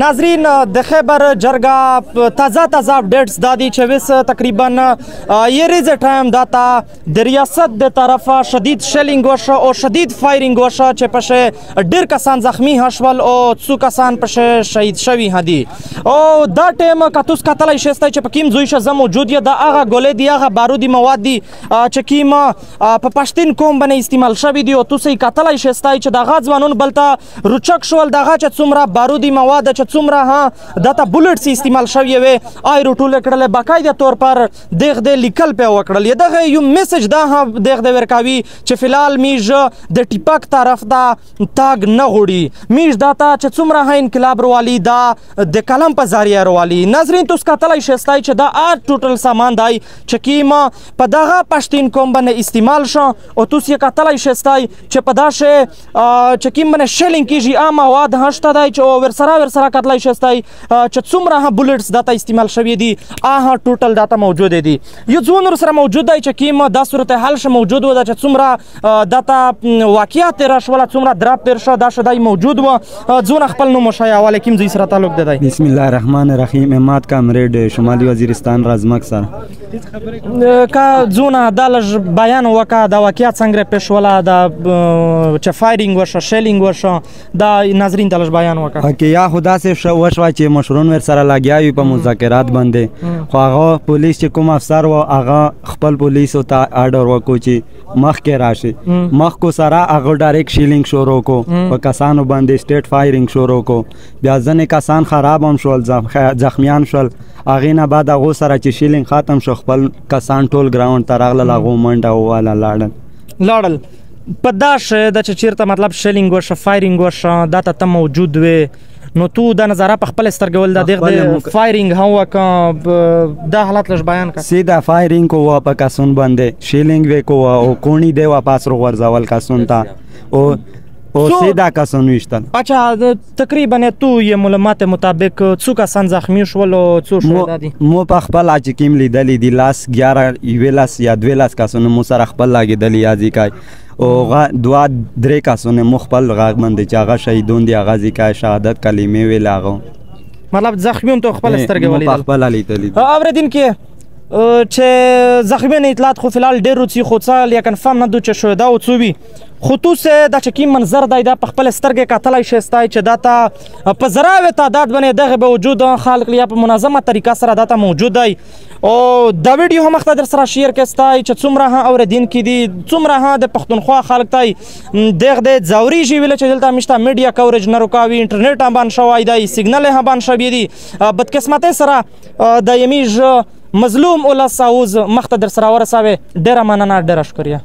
नाजरीन د खैबर जरगा ताज़ा अपडेट्स दादी 26 तकरीबन ये रिज टाइम दाता द रियासत द तरफा शदीद शेलिंग वशा और शदीद फायरिंग वशा चे पशे डेर कसान जख्मी हशवल और सु कसान पशे शहीद शवी हदी और दा टाइम कतुस कतला इशस्ता चे पकीम जुइश ज मौजूद दा आगा गोले दी आगा बारूदी मवाद दी चकीम पश्तिन कोम बने इस्तेमाल शवी दी और तुसे कतला इशस्ता चे दा गाजवानुन बलता रुचक शवल दागा चे सुमरा बारूदी मवाद څومره ها داته بولټس استعمال شوی وي آی روټول کړل باقاعده طور پر دیغ د لیکل په وکړل دغه یو میسج دا ها دیغ د ورکاوي چې فلال میج د ټیپک طرف دا تاګ نه غوړي میج داته چې څومره ها انقلاب روالي دا د کلم په ذریعہ روالي ناظرین تاسو کتلای شستای چې دا ار ټوټل سامان دی چې کیما په دغه پښتین کوم باندې استعمال شو او تاسو کتلای شستای چې په داشه چې کیم باندې شیلینګ کیږي عام مواد هشته دی چې ورسره کتلای شستای چې څومره ها بولټس داته استعمال شوی دي آها ټوټل داته موجود دي یو ځون سره موجود دی چې کیم دا صورت حال ش موجود و دا چې څومره داته واقعیت راشول څومره دراب پر شو دا شدای موجود و ځون خپل نو مشای علیکم زی سره تعلق دی بسم الله الرحمن الرحیم اماد کامریډ شمالي وزیرستان رازمک سره کا ځون دالج بیان وکا دا واقعیت څنګه پېښوله دا چې فایرینګ وشو شیلینګ وشو دا ناظرین دالج بیان وکا کې یا خدا سے وشوا چې مشرون ور سره لاګیاوي په مذاکرات باندې خو هغه پولیس چې کوم افسر و هغه خپل پولیس ته آرډر وکړو چې مخ کې راشي مخ کو سره هغه ډایرکټ شیلینګ شروع کو په کسانو باندې سټیټ فایرینګ شروع کو بیا ځنې کسان خراب هم شول زخمیان شول هغې نه بعد هغو سره چې شیلینګ ختم شو خپل کسان ټول ګراوند ته راغلل هغو منډه وواله لاړل په دا شه د چې چیرته مطلب شیلینګ وشه فایرینګ وشه دا ته موجود وي نو تو دا نظاره په خپل سترګول د دغه فایرینګ هوا کا دا حالت لږ بیان کا سیدا فایرینګ کو وا په کسون باندې شیلینګ وی کو او کونی دی وا پاس رو ورزول کسون تا او سیدا کسون وشتل اچھا تقریبا تو یہ معلومات مطابق څو کسان زخمی شول او څو شو دادي مو په خپل چې کیم لیدلی دی لاس 11 ویلاس یا 12 کسون مو سره خپل لاګیدلی یادی کای او دوا درې کسونه مخبل غاغ باندې چې هغه شهیدون دي هغه ځکه شهادت کلمې ویل هغه مطلب زخمیون تو خپل سترګې ولیدل خپل لیدل اوریدن کې چې زخمیان اطلاعات خو فلال ډیر روڅي خو څه لیکن فهم نه دوه شو دا او څوبي خطوس د چکی منظر دی د خپل سترګې کتلای شستای چې داته په زراوه تعداد باندې دغه به وجود خلق لیا په منظمه طریقه سره داته موجود دی او دا ویډیو هم مخته در سره شیر کستای چې څومره ها اوریدین کې دي څومره ها د پښتونخوا خلق تای دغه د زوري جی ویل چې دلته مشته میډیا کوریج نه رکاوي انټرنیټ هم باندې شوای دی سیګنل هم باندې شوی دی بدقسمتۍ سره د یمیج مظلوم اولا ساوز مخته در سره ورساوي ډیره مننه ډیره شکریه